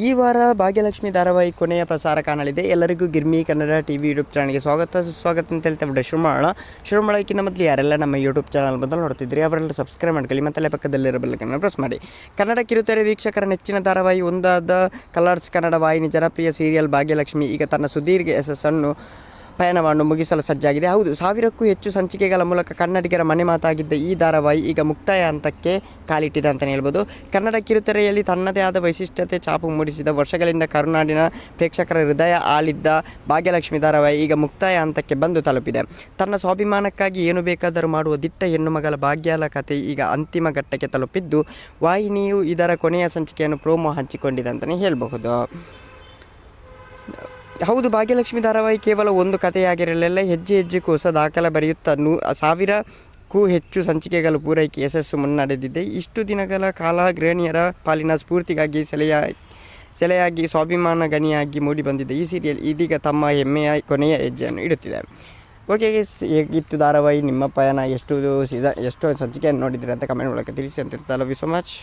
ಈ ವಾರ ಭಾಗ್ಯಲಕ್ಷ್ಮಿ ಧಾರಾವಾಹಿ ಕೊನೆಯ ಪ್ರಸಾರ ಕಾಣಲಿದೆ. ಎಲ್ಲರಿಗೂ ಗಿರ್ಮಿ ಕನ್ನಡ ಟಿವಿ ಯೂಟ್ಯೂಬ್ ಚಾನಲ್ಗೆ ಸ್ವಾಗತ ಅಂತ ಹೇಳ್ತಾ ಬಿಟ್ಟೆ ಶುರು ಮಾಡೋಕ್ಕಿಂತ ಮೊದಲು ಯಾರೆಲ್ಲ ನಮ್ಮ ಯೂಟ್ಯೂಬ್ ಚಾನಲ್ ಬಂದು ನೋಡ್ತಿದ್ರಿ ಅವರೆಲ್ಲ ಸಬ್ಸ್ಕ್ರೈಬ್ ಮಾಡ್ಕೊಳ್ಳಿ ಮತ್ತು ಪಕ್ಕದಲ್ಲಿರೋ ಬೆಲ್ಲನ್ನು ಪ್ರೆಸ್ ಮಾಡಿ. ಕನ್ನಡ ಕಿರುತೆರೆ ವೀಕ್ಷಕರ ನೆಚ್ಚಿನ ಧಾರಾವಾಹಿ ಒಂದಾದ ಕಲರ್ಸ್ ಕನ್ನಡ ವಾಹಿನಿ ಜನಪ್ರಿಯ ಸೀರಿಯಲ್ ಭಾಗ್ಯಲಕ್ಷ್ಮಿ ಈಗ ತನ್ನ ಸುದೀರ್ಘ ಯಶಸ್ಸನ್ನು ಪಯಣವನ್ನು ಮುಗಿಸಲು ಸಜ್ಜಾಗಿದೆ. ಹೌದು, 1000ಕ್ಕೂ ಹೆಚ್ಚು ಸಂಚಿಕೆಗಳ ಮೂಲಕ ಕನ್ನಡಿಗರ ಮನೆ ಮಾತಾಗಿದ್ದ ಈ ಧಾರಾವಾಹಿ ಈಗ ಮುಕ್ತಾಯ ಹಂತಕ್ಕೆ ಕಾಲಿಟ್ಟಿದೆ ಅಂತಲೇ ಹೇಳ್ಬೋದು. ಕನ್ನಡ ಕಿರುತೆರೆಯಲ್ಲಿ ತನ್ನದೇ ಆದ ವೈಶಿಷ್ಟ್ಯತೆ ಛಾಪು ಮೂಡಿಸಿದ ವರ್ಷಗಳಿಂದ ಕರುನಾಡಿನ ಪ್ರೇಕ್ಷಕರ ಹೃದಯ ಆಳಿದ್ದ ಭಾಗ್ಯಲಕ್ಷ್ಮಿ ಧಾರಾವಾಹಿ ಈಗ ಮುಕ್ತಾಯ ಹಂತಕ್ಕೆ ಬಂದು ತಲುಪಿದೆ. ತನ್ನ ಸ್ವಾಭಿಮಾನಕ್ಕಾಗಿ ಏನು ಬೇಕಾದರೂ ಮಾಡುವ ದಿಟ್ಟ ಹೆಣ್ಣುಮಗಳ ಭಾಗ್ಯಲ ಕಥೆ ಈಗ ಅಂತಿಮ ಘಟ್ಟಕ್ಕೆ ತಲುಪಿದ್ದು, ವಾಹಿನಿಯು ಇದರ ಕೊನೆಯ ಸಂಚಿಕೆಯನ್ನು ಪ್ರೋಮೋ ಹಂಚಿಕೊಂಡಿದೆ ಅಂತಲೇ ಹೇಳಬಹುದು. ಹೌದು, ಭಾಗ್ಯಲಕ್ಷ್ಮಿ ಧಾರಾವಾಹಿ ಕೇವಲ ಒಂದು ಕಥೆಯಾಗಿರಲಿಲ್ಲ. ಹೆಜ್ಜೆ ಹೆಜ್ಜೆಗೂ ಹೊಸ ದಾಖಲೆ ಬರೆಯುತ್ತಾ 1000ಕ್ಕೂ ಹೆಚ್ಚು ಸಂಚಿಕೆಗಳು ಪೂರೈಕೆ ಯಶಸ್ಸು ಮುನ್ನಡೆದಿದೆ. ಇಷ್ಟು ದಿನಗಳ ಕಾಲ ಗೃಹಿಣಿಯರ ಪಾಲಿನ ಸ್ಫೂರ್ತಿಗಾಗಿ ಸೆಲೆಯಾಗಿ ಸ್ವಾಭಿಮಾನ ಗಣಿಯಾಗಿ ಮೂಡಿಬಂದಿದ್ದ ಈ ಸೀರಿಯಲ್ ಇದೀಗ ತಮ್ಮ ಹೆಮ್ಮೆಯ ಕೊನೆಯ ಹೆಜ್ಜೆಯನ್ನು ಇಡುತ್ತಿದೆ. ಓಕೆ, ಹೇಗಿತ್ತು ಧಾರಾವಾಹಿ? ನಿಮ್ಮ ಪಯಣ ಎಷ್ಟು ಸಂಚಿಕೆಯನ್ನು ನೋಡಿದ್ದೀರಿ ಅಂತ ಕಮೆಂಟ್ ಮೂಲಕ ತಿಳಿಸಿ ಅಂತ. Love you so much.